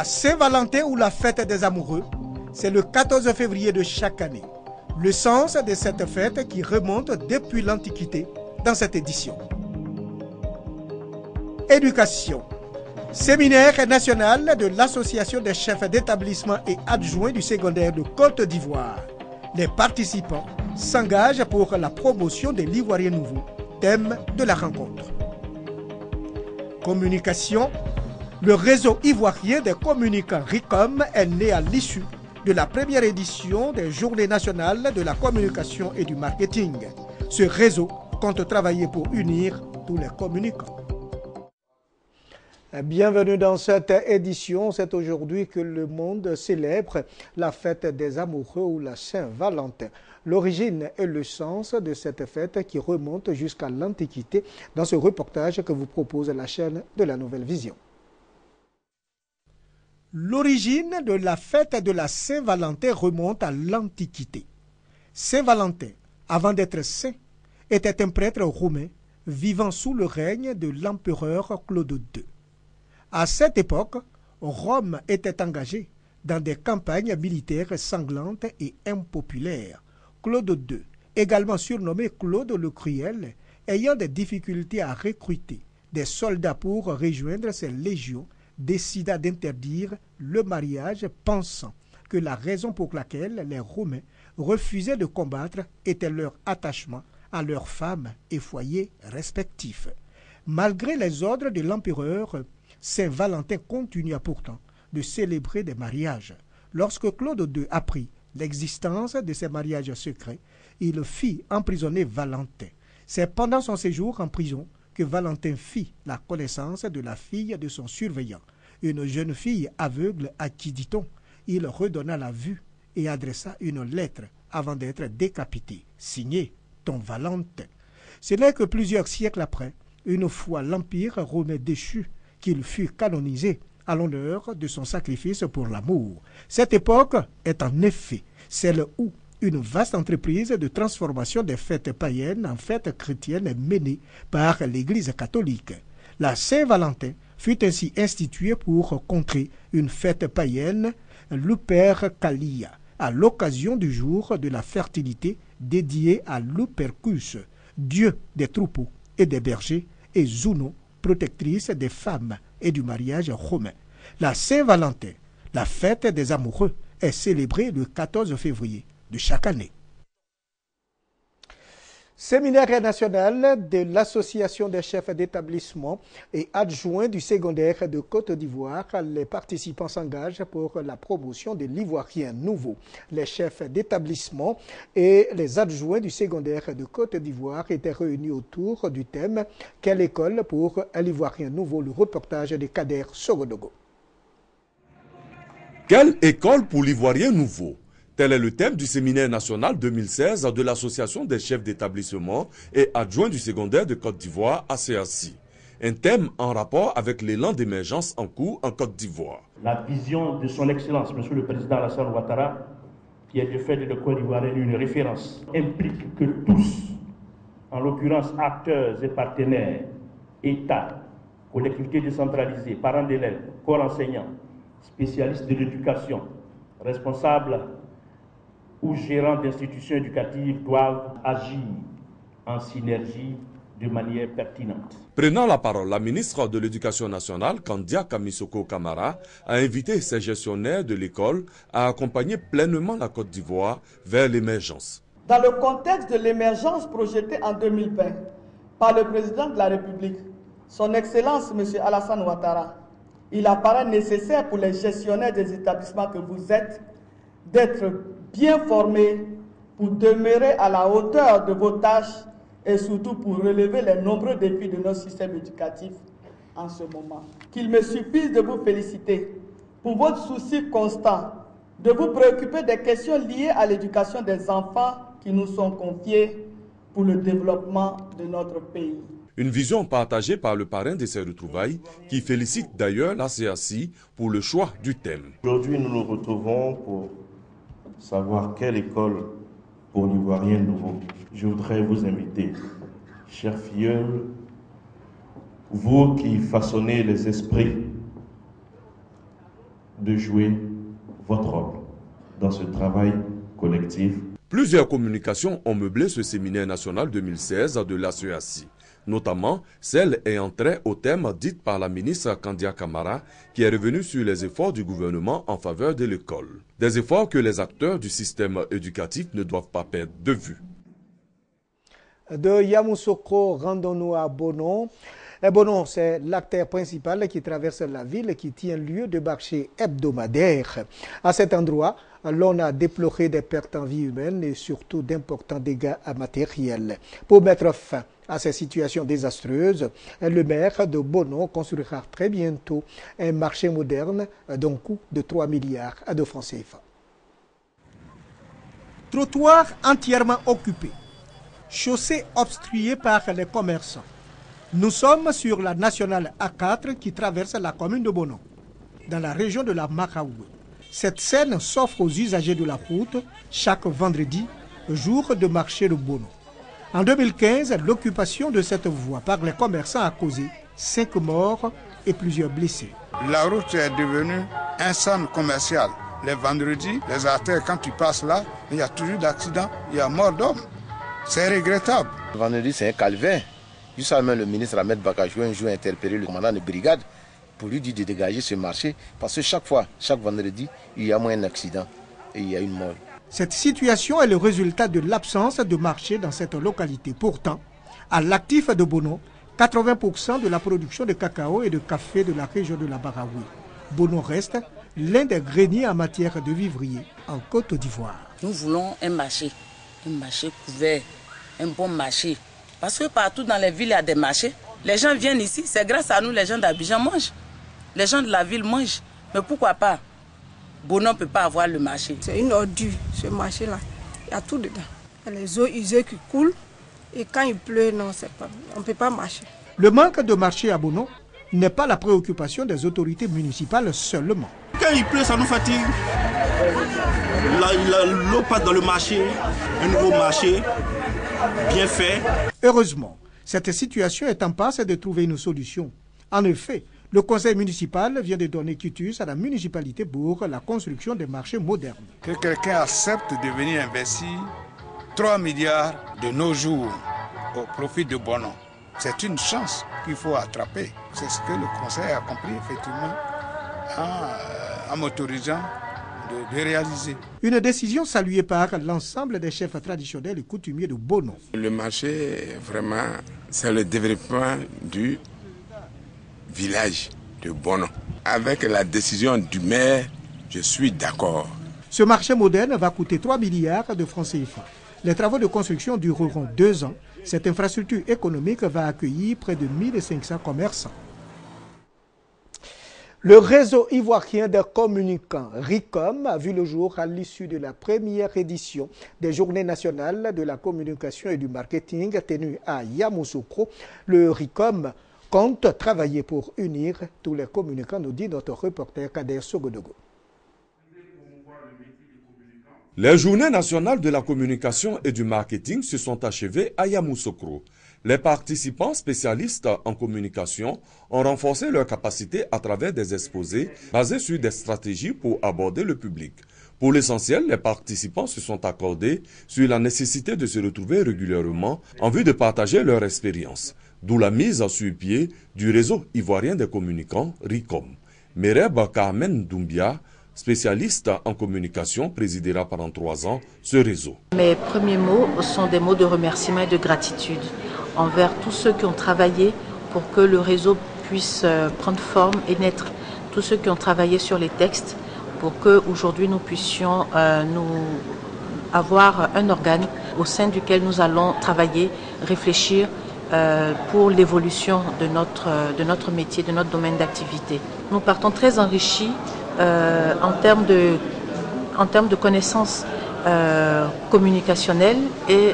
Saint-Valentin ou la fête des amoureux, c'est le 14 février de chaque année. Le sens de cette fête qui remonte depuis l'Antiquité dans cette édition. Éducation. Séminaire national de l'Association des chefs d'établissement et adjoints du secondaire de Côte d'Ivoire. Les participants s'engagent pour la promotion de l'Ivoirien nouveau, thème de la rencontre. Communication. Le réseau ivoirien des communicants RICOM est né à l'issue de la première édition des Journées nationales de la communication et du marketing. Ce réseau compte travailler pour unir tous les communicants. Bienvenue dans cette édition. C'est aujourd'hui que le monde célèbre la fête des amoureux ou la Saint-Valentin. L'origine et le sens de cette fête qui remonte jusqu'à l'Antiquité dans ce reportage que vous propose la chaîne de la Nouvelle Vision. L'origine de la fête de la Saint-Valentin remonte à l'Antiquité. Saint-Valentin, avant d'être saint, était un prêtre romain vivant sous le règne de l'empereur Claude II. À cette époque, Rome était engagée dans des campagnes militaires sanglantes et impopulaires. Claude II, également surnommé Claude le Cruel, ayant des difficultés à recruter des soldats pour rejoindre ses légions, décida d'interdire le mariage, pensant que la raison pour laquelle les Romains refusaient de combattre était leur attachement à leurs femmes et foyers respectifs. Malgré les ordres de l'empereur, Saint-Valentin continua pourtant de célébrer des mariages. Lorsque Claude II apprit l'existence de ces mariages secrets, il fit emprisonner Valentin. C'est pendant son séjour en prison que Valentin fit la connaissance de la fille de son surveillant, une jeune fille aveugle à qui, dit-on, il redonna la vue et adressa une lettre avant d'être décapité, signée « Ton Valentin ». Ce n'est que plusieurs siècles après, une fois l'Empire romain déchu, qu'il fut canonisé à l'honneur de son sacrifice pour l'amour. Cette époque est en effet celle où une vaste entreprise de transformation des fêtes païennes en fêtes chrétiennes est menée par l'Église catholique. La Saint-Valentin fut ainsi instituée pour contrer une fête païenne, Lupercalia, à l'occasion du jour de la fertilité dédié à Lupercus, dieu des troupeaux et des bergers, et Juno, protectrice des femmes et du mariage romain. La Saint-Valentin, la fête des amoureux, est célébrée le 14 février de chaque année. Séminaire national de l'Association des chefs d'établissement et adjoints du secondaire de Côte d'Ivoire. Les participants s'engagent pour la promotion de l'Ivoirien nouveau. Les chefs d'établissement et les adjoints du secondaire de Côte d'Ivoire étaient réunis autour du thème « Quelle école pour l'Ivoirien nouveau ?» Le reportage de Kader Sogodogo. Quelle école pour l'Ivoirien nouveau? Tel est le thème du séminaire national 2016 de l'Association des chefs d'établissement et adjoints du secondaire de Côte d'Ivoire, ACAC. Un thème en rapport avec l'élan d'émergence en cours en Côte d'Ivoire. La vision de son Excellence, Monsieur le Président Alassane Ouattara, qui est de fait de l'école ivoirienne une référence, implique que tous, en l'occurrence acteurs et partenaires, État, collectivités décentralisées, parents d'élèves, corps enseignants, spécialistes de l'éducation, responsables ou gérants d'institutions éducatives doivent agir en synergie de manière pertinente. Prenant la parole, la ministre de l'Éducation nationale, Kandia Kamisoko Kamara, a invité ses gestionnaires de l'école à accompagner pleinement la Côte d'Ivoire vers l'émergence. Dans le contexte de l'émergence projetée en 2020 par le président de la République, son Excellence M. Alassane Ouattara, il apparaît nécessaire pour les gestionnaires des établissements que vous êtes d'être bien formés pour demeurer à la hauteur de vos tâches et surtout pour relever les nombreux défis de notre système éducatif en ce moment. Qu'il me suffise de vous féliciter pour votre souci constant de vous préoccuper des questions liées à l'éducation des enfants qui nous sont confiés pour le développement de notre pays. Une vision partagée par le parrain de ces retrouvailles qui félicite d'ailleurs la CAC pour le choix du thème. Aujourd'hui, nous nous retrouvons pour savoir quelle école pour l'Ivoirien nouveau. Je voudrais vous inviter, chers filleuls, vous qui façonnez les esprits de jouer votre rôle dans ce travail collectif. Plusieurs communications ont meublé ce séminaire national 2016 de l'ACEACI, notamment celle ayant trait au thème dit par la ministre Kandia Camara, qui est revenue sur les efforts du gouvernement en faveur de l'école. Des efforts que les acteurs du système éducatif ne doivent pas perdre de vue. De Yamoussoukro, rendons-nous à Bono. Bono, c'est l'acteur principal qui traverse la ville et qui tient lieu de marché hebdomadaire. À cet endroit, l'on a déploré des pertes en vie humaine et surtout d'importants dégâts matériels. Pour mettre fin à ces situations désastreuses, le maire de Bono construira très bientôt un marché moderne d'un coût de 3 milliards de francs CFA. Trottoir entièrement occupé. Chaussée obstruée par les commerçants. Nous sommes sur la nationale A4 qui traverse la commune de Bono, dans la région de la Maraoué. Cette scène s'offre aux usagers de la route chaque vendredi, jour de marché de Bono. En 2015, l'occupation de cette voie par les commerçants a causé 5 morts et plusieurs blessés. La route est devenue un centre commercial. Les vendredis, les artères, quand tu passes là, il y a toujours d'accidents, il y a mort d'hommes. C'est regrettable. Le vendredi, c'est un calvaire. Justement, même le ministre Ahmed Bakajou un jour a interpellé le commandant de brigade pour lui dire de dégager ce marché parce que chaque fois, chaque vendredi, il y a moins un accident et il y a une mort. Cette situation est le résultat de l'absence de marché dans cette localité. Pourtant, à l'actif de Bono, 80% de la production de cacao et de café de la région de la Maraoué. Bono reste l'un des greniers en matière de vivrier en Côte d'Ivoire. Nous voulons un marché couvert, un bon marché. Parce que partout dans les villes, il y a des marchés. Les gens viennent ici, c'est grâce à nous, les gens d'Abidjan mangent. Les gens de la ville mangent. Mais pourquoi pas? Bono ne peut pas avoir le marché. C'est une ordure, ce marché-là. Il y a tout dedans. Il y a les eaux usées qui coulent. Et quand il pleut, non, on ne peut pas marcher. Le manque de marché à Bono n'est pas la préoccupation des autorités municipales seulement. Quand il pleut, ça nous fatigue. L'eau passe dans le marché, un nouveau marché, bien fait. Heureusement, cette situation est en passe de trouver une solution. En effet, le conseil municipal vient de donner quitus à la municipalité pour la construction des marchés modernes. Que quelqu'un accepte de venir investir 3 milliards de nos jours au profit de Bono, c'est une chance qu'il faut attraper. C'est ce que le conseil a compris effectivement en m'autorisant de réaliser. Une décision saluée par l'ensemble des chefs traditionnels et coutumiers de Bono. Le marché, vraiment, c'est le développement du village de Bono. Avec la décision du maire, je suis d'accord. Ce marché moderne va coûter 3 milliards de francs CFA. Les travaux de construction dureront 2 ans. Cette infrastructure économique va accueillir près de 1500 commerçants. Le réseau ivoirien des communicants, RICOM, a vu le jour à l'issue de la première édition des Journées nationales de la communication et du marketing tenues à Yamoussoukro. Le RICOM compte travailler pour unir tous les communicants, nous dit notre reporter Kader Sogodogo. Les Journées nationales de la communication et du marketing se sont achevées à Yamoussoukro. Les participants spécialistes en communication ont renforcé leurs capacités à travers des exposés basés sur des stratégies pour aborder le public. Pour l'essentiel, les participants se sont accordés sur la nécessité de se retrouver régulièrement en vue de partager leur expérience, d'où la mise sur pied du réseau ivoirien des communicants RICOM. Mereb Carmen Doumbia, spécialiste en communication, présidera pendant 3 ans ce réseau. Mes premiers mots sont des mots de remerciement et de gratitude envers tous ceux qui ont travaillé pour que le réseau puisse prendre forme et naître. Tous ceux qui ont travaillé sur les textes pour qu'aujourd'hui nous puissions avoir un organe au sein duquel nous allons travailler, réfléchir pour l'évolution de notre métier, de notre domaine d'activité. Nous partons très enrichis en termes de connaissances communicationnelles et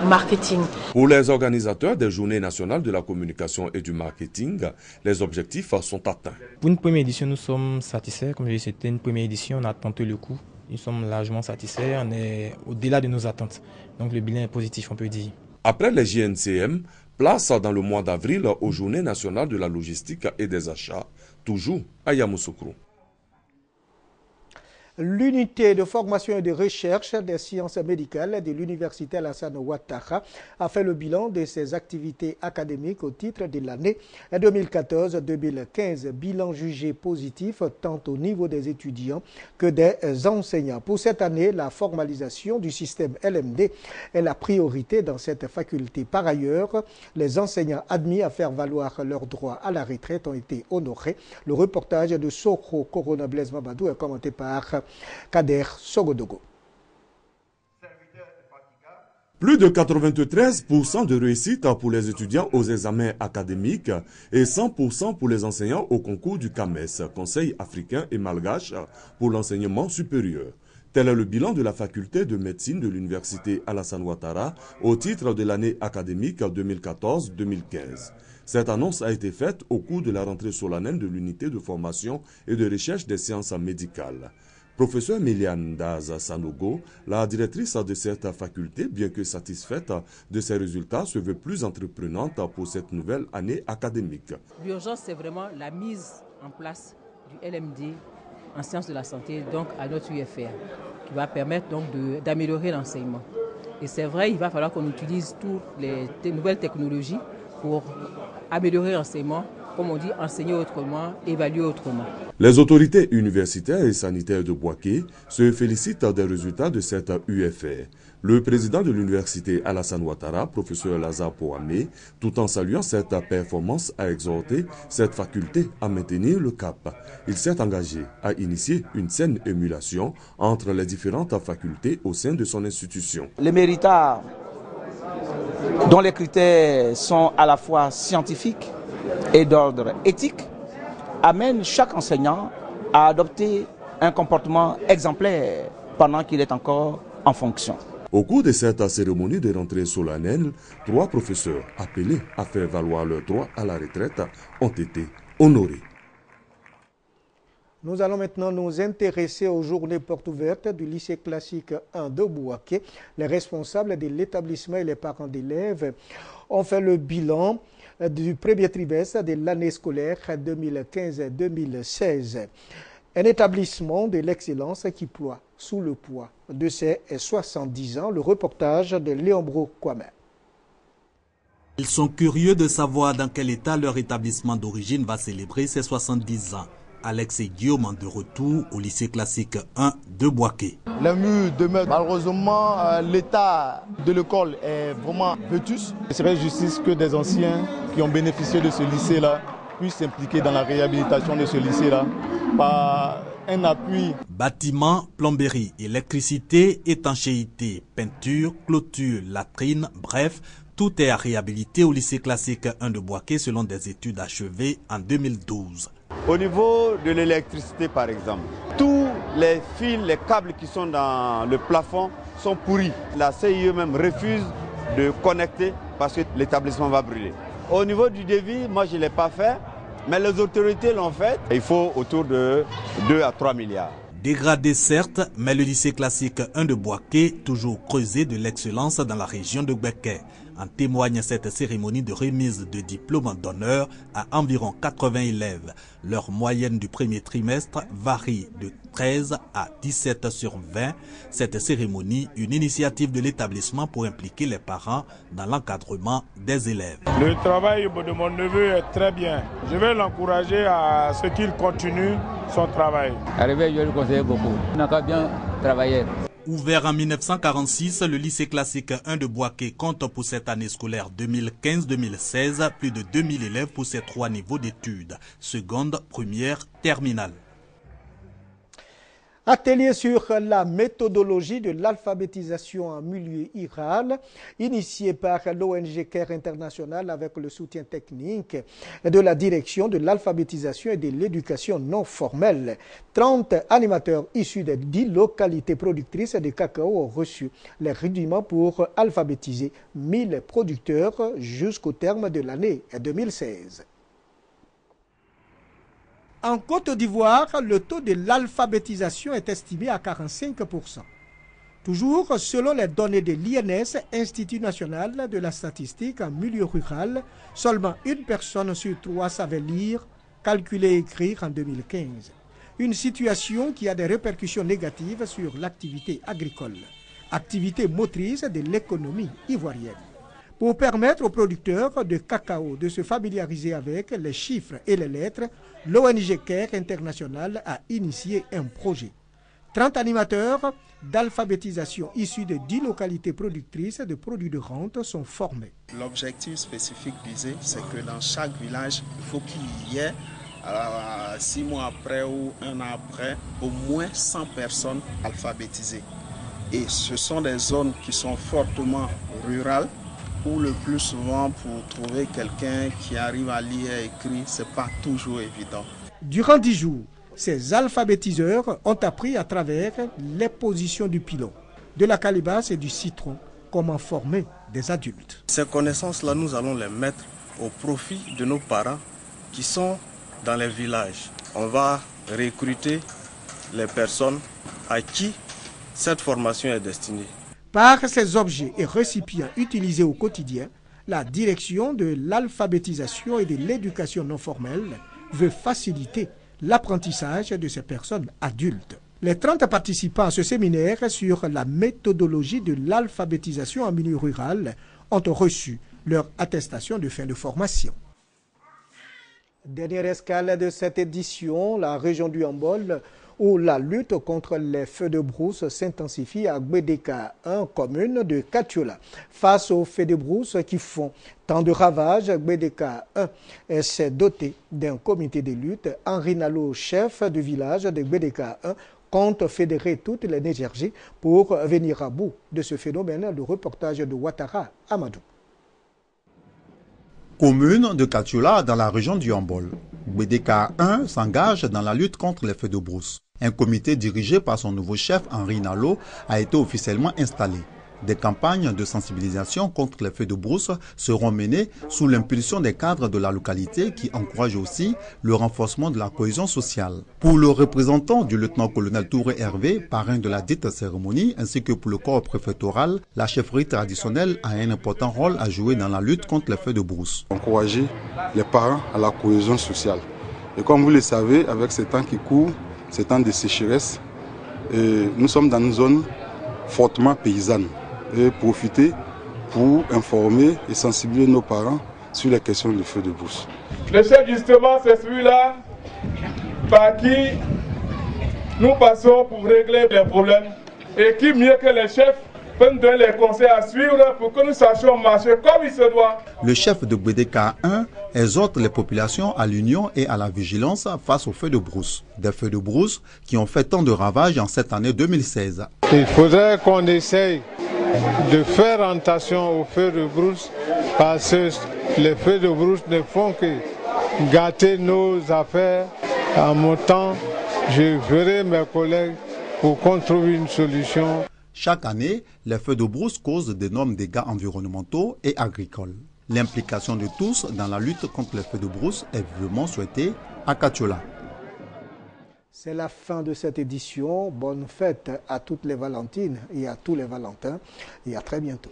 marketing. Pour les organisateurs des Journées nationales de la communication et du marketing, les objectifs sont atteints. Pour une première édition, nous sommes satisfaits. Comme je disais, c'était une première édition, on a tenté le coup. Nous sommes largement satisfaits, on est au-delà de nos attentes. Donc le bilan est positif, on peut dire. Après les JNCM, place dans le mois d'avril aux Journées nationales de la logistique et des achats, toujours à Yamoussoukro. L'unité de formation et de recherche des sciences médicales de l'Université Alassane Ouattara a fait le bilan de ses activités académiques au titre de l'année 2014-2015. Bilan jugé positif tant au niveau des étudiants que des enseignants. Pour cette année, la formalisation du système LMD est la priorité dans cette faculté. Par ailleurs, les enseignants admis à faire valoir leurs droits à la retraite ont été honorés. Le reportage de Sokro Corona Blaise Mabadou est commenté par Kader Sogodogo. Plus de 93% de réussite pour les étudiants aux examens académiques et 100% pour les enseignants au concours du CAMES, Conseil africain et malgache pour l'enseignement supérieur. Tel est le bilan de la faculté de médecine de l'Université Alassane Ouattara au titre de l'année académique 2014-2015. Cette annonce a été faite au cours de la rentrée solennelle de l'unité de formation et de recherche des sciences médicales. Professeur Méliane Daza Sanogo, la directrice de cette faculté, bien que satisfaite de ses résultats, se veut plus entreprenante pour cette nouvelle année académique. L'urgence, c'est vraiment la mise en place du LMD en sciences de la santé, donc à notre UFR, qui va permettre donc d'améliorer l'enseignement. Et c'est vrai, il va falloir qu'on utilise toutes les nouvelles technologies pour améliorer l'enseignement. Comme on dit, enseigner autrement, évaluer autrement. Les autorités universitaires et sanitaires de Bouaké se félicitent des résultats de cette UFR. Le président de l'université Alassane Ouattara, professeur Lazare Pouamé, tout en saluant cette performance, a exhorté cette faculté à maintenir le cap. Il s'est engagé à initier une saine émulation entre les différentes facultés au sein de son institution. Les méritats dont les critères sont à la fois scientifiques et d'ordre éthique amène chaque enseignant à adopter un comportement exemplaire pendant qu'il est encore en fonction. Au cours de cette cérémonie de rentrée solennelle, 3 professeurs appelés à faire valoir leurs droits à la retraite ont été honorés. Nous allons maintenant nous intéresser aux journées portes ouvertes du lycée classique 1 de Bouaké. Les responsables de l'établissement et les parents d'élèves ont fait le bilan du premier trimestre de l'année scolaire 2015-2016. Un établissement de l'excellence qui ploie sous le poids de ses 70 ans. Le reportage de Léon Bro-Kwame. Ils sont curieux de savoir dans quel état leur établissement d'origine va célébrer ses 70 ans. Alex et Guillaume de retour au lycée classique 1 de Bouaké. Les murs demeurent. Malheureusement, l'état de l'école est vraiment vétus. Il serait justice que des anciens qui ont bénéficié de ce lycée-là puissent s'impliquer dans la réhabilitation de ce lycée-là par un appui. Bâtiments, plomberie, électricité, étanchéité, peinture, clôture, latrine, bref, tout est à réhabiliter au lycée classique 1 de Bouaké selon des études achevées en 2012. Au niveau de l'électricité, par exemple, tous les fils, les câbles qui sont dans le plafond sont pourris. La CIE même refuse de connecter parce que l'établissement va brûler. Au niveau du devis, moi je ne l'ai pas fait, mais les autorités l'ont fait. Il faut autour de 2 à 3 milliards. Dégradé certes, mais le lycée classique 1 de Bouaké, toujours creusé de l'excellence dans la région de Béké. En témoigne cette cérémonie de remise de diplôme d'honneur à environ 80 élèves. Leur moyenne du premier trimestre varie de 13 à 17 sur 20. Cette cérémonie, une initiative de l'établissement pour impliquer les parents dans l'encadrement des élèves. Le travail de mon neveu est très bien. Je vais l'encourager à ce qu'il continue son travail. Arrivé, je le conseille beaucoup. On a bien travaillé. Ouvert en 1946, le lycée classique 1 de Bouaké compte pour cette année scolaire 2015-2016 plus de 2000 élèves pour ses 3 niveaux d'études, seconde, première, terminale. Atelier sur la méthodologie de l'alphabétisation en milieu rural, initié par l'ONG CARE International avec le soutien technique de la direction de l'alphabétisation et de l'éducation non formelle. 30 animateurs issus des 10 localités productrices de cacao ont reçu les rudiments pour alphabétiser 1000 producteurs jusqu'au terme de l'année 2016. En Côte d'Ivoire, le taux de l'alphabétisation est estimé à 45%. Toujours selon les données de l'INS, Institut national de la statistique en milieu rural, seulement 1 personne sur 3 savait lire, calculer et écrire en 2015. Une situation qui a des répercussions négatives sur l'activité agricole, activité motrice de l'économie ivoirienne. Pour permettre aux producteurs de cacao de se familiariser avec les chiffres et les lettres, l'ONG CARE International a initié un projet. 30 animateurs d'alphabétisation issus de 10 localités productrices de produits de rente sont formés. L'objectif spécifique visé, c'est que dans chaque village, il faut qu'il y ait, 6 mois après ou 1 an après, au moins 100 personnes alphabétisées. Et ce sont des zones qui sont fortement rurales, où le plus souvent, pour trouver quelqu'un qui arrive à lire et écrire, ce n'est pas toujours évident. Durant 10 jours, ces alphabétiseurs ont appris à travers les positions du pilon, de la calebasse et du citron, comment former des adultes. Ces connaissances-là, nous allons les mettre au profit de nos parents qui sont dans les villages. On va recruter les personnes à qui cette formation est destinée. Par ces objets et récipients utilisés au quotidien, la direction de l'alphabétisation et de l'éducation non formelle veut faciliter l'apprentissage de ces personnes adultes. Les 30 participants à ce séminaire sur la méthodologie de l'alphabétisation en milieu rural ont reçu leur attestation de fin de formation. Dernière escale de cette édition, la région du Hambol, où la lutte contre les feux de brousse s'intensifie à Gbedeka 1, commune de Katiola. Face aux feux de brousse qui font tant de ravages, Gbedeka 1 s'est doté d'un comité de lutte. Henri Nalo, chef du village de Gbedeka 1, compte fédérer toutes les énergies pour venir à bout de ce phénomène. Le reportage de Ouattara Amadou. Commune de Katiola dans la région du Hambol. Gbedeka 1 s'engage dans la lutte contre les feux de brousse. Un comité dirigé par son nouveau chef Henri Nalo a été officiellement installé. Des campagnes de sensibilisation contre les feux de brousse seront menées sous l'impulsion des cadres de la localité qui encouragent aussi le renforcement de la cohésion sociale. Pour le représentant du lieutenant-colonel Touré Hervé, parrain de la dite cérémonie, ainsi que pour le corps préfectoral, la chefferie traditionnelle a un important rôle à jouer dans la lutte contre les feux de brousse. Encourager les parents à la cohésion sociale. Et comme vous le savez, avec ces temps qui courent, ces temps de sécheresse, nous sommes dans une zone fortement paysanne. Et profiter pour informer et sensibiliser nos parents sur les questions du feu de brousse. Le chef justement, c'est celui-là par qui nous passons pour régler les problèmes et qui mieux que les chefs peut nous donner les conseils à suivre pour que nous sachions marcher comme il se doit. Le chef de Gbedeka 1 exhorte les populations à l'union et à la vigilance face aux feux de brousse. Des feux de brousse qui ont fait tant de ravages en cette année 2016. Il faudrait qu'on essaye de faire attention aux feux de brousse parce que les feux de brousse ne font que gâter nos affaires. En mon temps, je verrai mes collègues pour qu'on trouve une solution. Chaque année, les feux de brousse causent d'énormes dégâts environnementaux et agricoles. L'implication de tous dans la lutte contre les feux de brousse est vivement souhaitée à Katiola. C'est la fin de cette édition. Bonne fête à toutes les Valentines et à tous les Valentins et à très bientôt.